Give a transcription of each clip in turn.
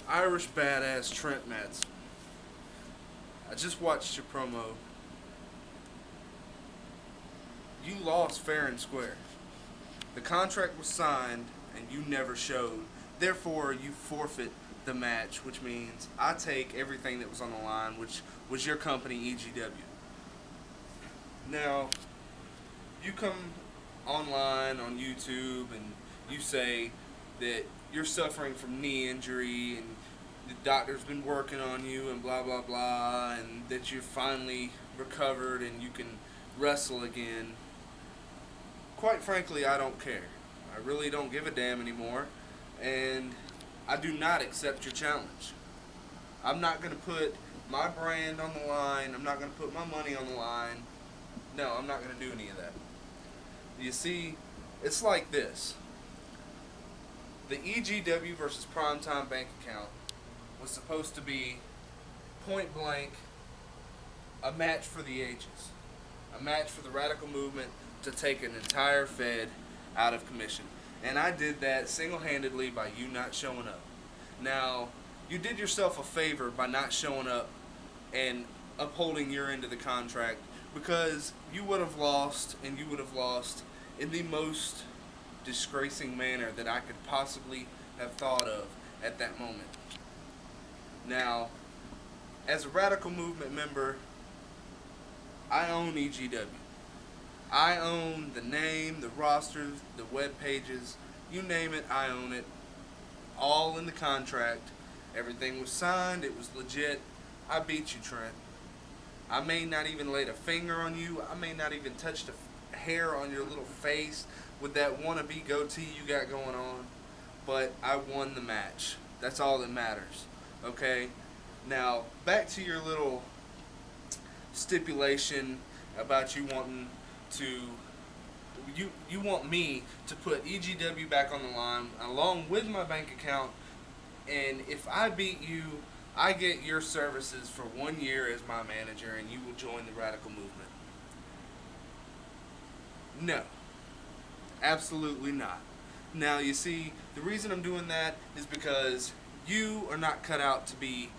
Irish badass Trent Mattson. I just watched your promo. You lost fair and square. The contract was signed and you never showed. Therefore, you forfeit the match, which means I take everything that was on the line, which was your company, EGW. Now, you come online on YouTube and you say that you're suffering from knee injury and the doctor's been working on you and blah blah blah, and that you're finally recovered and you can wrestle again. Quite frankly, I don't care. I really don't give a damn anymore, and I do not accept your challenge. I'm not going to put my brand on the line. I'm not going to put my money on the line. No, I'm not going to do any of that. You see, it's like this. The EGW versus Primetime bank account was supposed to be point blank a match for the ages. A match for the radical movement to take an entire Fed out of commission. And I did that single-handedly by you not showing up. Now, you did yourself a favor by not showing up and upholding your end of the contract, because you would have lost, and you would have lost in the most disgracing manner that I could possibly have thought of at that moment. Now, as a radical movement member, I own EGW. I own the name, the rosters, the web pages, you name it, I own it. All in the contract. Everything was signed, it was legit. I beat you, Trent. I may not even laid a finger on you. I may not even touched a hair on your little face with that wannabe goatee you got going on. But I won the match. That's all that matters. Okay? Now, back to your little stipulation about you wanting to... You want me to put EGW back on the line along with my bank account, and if I beat you, I get your services for 1 year as my manager, and you will join the radical movement. No. Absolutely not. Now, you see, the reason I'm doing that is because you are not cut out to be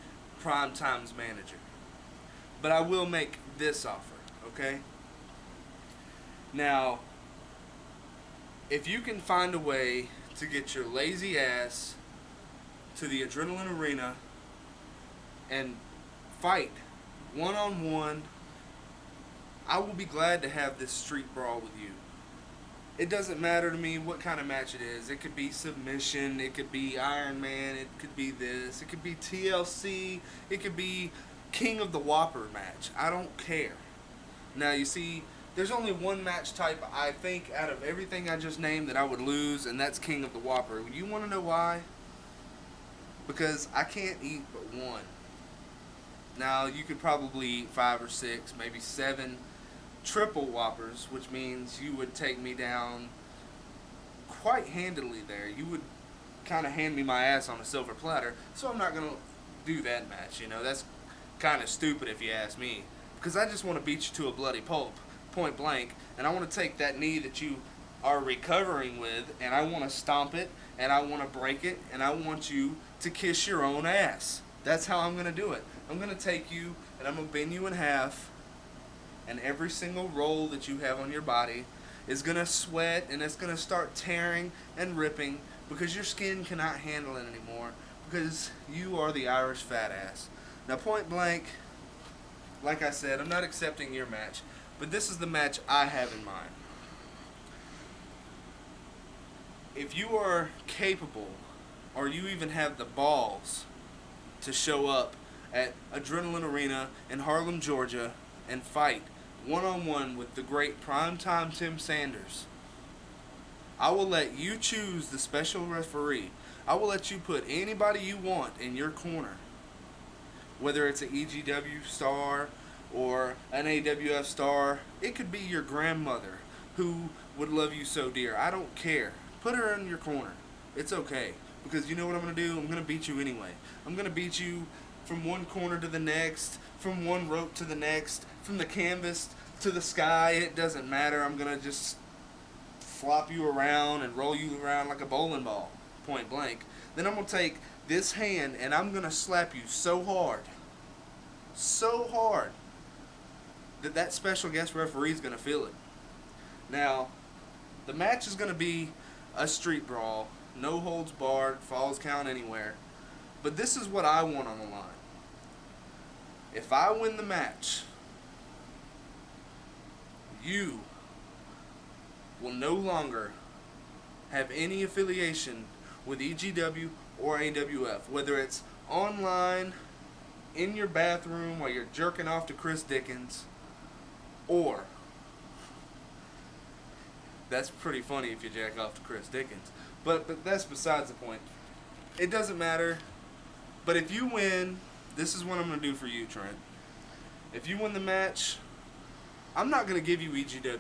Primetime's manager. But I will make this offer, okay? Now, if you can find a way to get your lazy ass to the Adrenaline Arena and fight one-on-one, I will be glad to have this street brawl with you. It doesn't matter to me what kind of match it is. It could be submission, it could be Iron Man, it could be this, it could be TLC, it could be King of the Whopper match. I don't care. Now, you see, there's only one match type, I think, out of everything I just named that I would lose, and that's King of the Whopper. You want to know why? Because I can't eat but one. Now, you could probably eat 5 or 6, maybe 7 triple Whoppers, which means you would take me down quite handily there. You would kind of hand me my ass on a silver platter, so I'm not going to do that match. You know, that's kind of stupid if you ask me, because I just want to beat you to a bloody pulp, point blank, and I want to take that knee that you are recovering with, and I want to stomp it, and I want to break it, and I want you to kiss your own ass. That's how I'm going to do it. I'm going to take you, and I'm going to bend you in half, and every single roll that you have on your body is going to sweat, and it's going to start tearing and ripping, because your skin cannot handle it anymore, because you are the Irish fat ass. Now, point blank, like I said, I'm not accepting your match, but this is the match I have in mind. If you are capable, or you even have the balls to show up at Adrenaline Arena in Harlem, Georgia, and fight one-on-one with the great Primetime Tim Sanders, I will let you choose the special referee. I will let you put anybody you want in your corner, whether it's an EGW star or an AWF star. It could be your grandmother who would love you so dear. I don't care. Put her in your corner. It's okay, because you know what I'm going to do? I'm going to beat you anyway. I'm going to beat you from one corner to the next, from one rope to the next, from the canvas to the sky. It doesn't matter. I'm going to just flop you around and roll you around like a bowling ball, point blank. then I'm going to take this hand and I'm going to slap you so hard, that that special guest referee is going to feel it. Now, the match is going to be a street brawl, no holds barred, falls count anywhere. But this is what I want on the line. If I win the match, you will no longer have any affiliation with EGW or AWF, whether it's online, in your bathroom while you're jerking off to Chris Dickens, or that's pretty funny if you jack off to Chris Dickens, but that's besides the point. It doesn't matter. But if you win, this is what I'm going to do for you, Trent. If you win the match, I'm not going to give you EGW.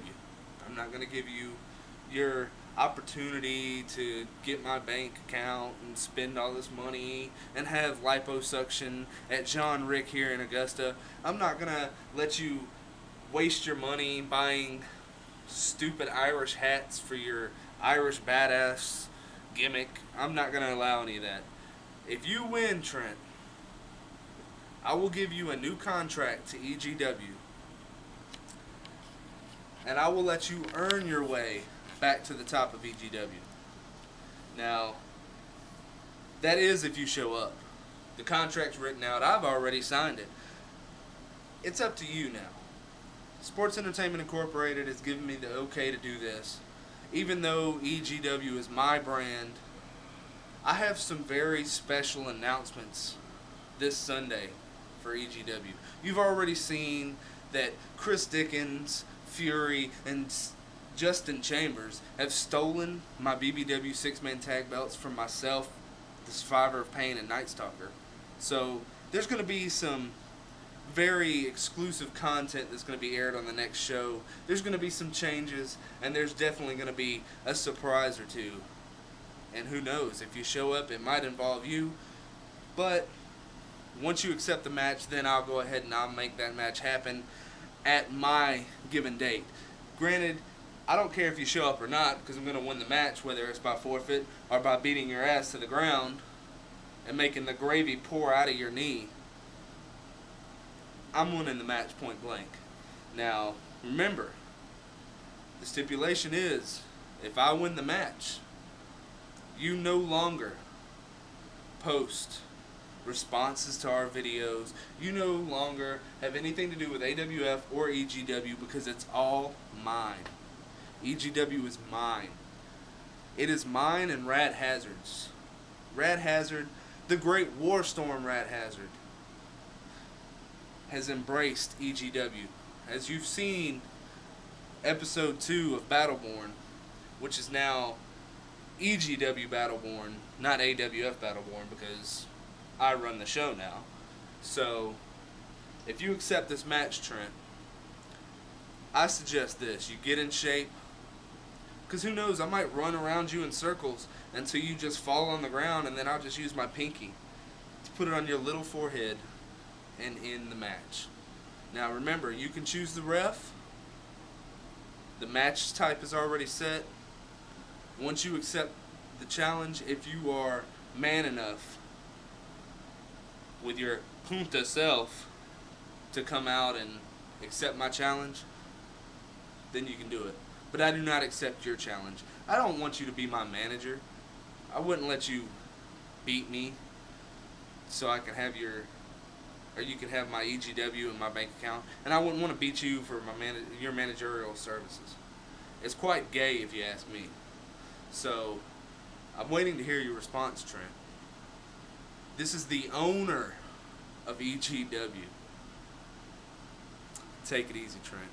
I'm not going to give you your opportunity to get my bank account and spend all this money and have liposuction at John Rick here in Augusta. I'm not going to let you waste your money buying stupid Irish hats for your Irish badass gimmick. I'm not going to allow any of that. If you win, Trent, I will give you a new contract to EGW, and I will let you earn your way back to the top of EGW. Now, that is if you show up. The contract's written out. I've already signed it. It's up to you now. Sports Entertainment Incorporated has given me the okay to do this. Even though EGW is my brand, I have some very special announcements this Sunday for EGW. You've already seen that Chris Dickens, Fury, and Justin Chambers have stolen my BBW six-man tag belts from myself, the Survivor of Pain, and Night Stalker. So there's going to be some very exclusive content that's going to be aired on the next show. There's going to be some changes, and there's definitely going to be a surprise or two. And who knows, if you show up, it might involve you. But once you accept the match, then I'll go ahead and I'll make that match happen at my given date. Granted, I don't care if you show up or not, because I'm going to win the match, whether it's by forfeit or by beating your ass to the ground and making the gravy pour out of your knee. I'm winning the match point blank. Now, remember, the stipulation is, if I win the match, you no longer post responses to our videos. You no longer have anything to do with AWF or EGW, because it's all mine. EGW is mine. It is mine and Rad Hazard's. Rad Hazard, the great War Storm Rad Hazard, has embraced EGW. As you've seen, episode 2 of Battleborn, which is now EGW Battleborn, not AWF Battleborn, because I run the show now. So, if you accept this match, Trent, I suggest this. You get in shape, because who knows, I might run around you in circles until you just fall on the ground, and then I'll just use my pinky to put it on your little forehead and end the match. Now remember, you can choose the ref. The match type is already set. Once you accept the challenge, if you are man enough with your punta self to come out and accept my challenge, then you can do it. But I do not accept your challenge. I don't want you to be my manager. I wouldn't let you beat me so I can have you can have my EGW in my bank account, and I wouldn't want to beat you for your managerial services. It's quite gay if you ask me. So, I'm waiting to hear your response, Trent. This is the owner of EGW. Take it easy, Trent.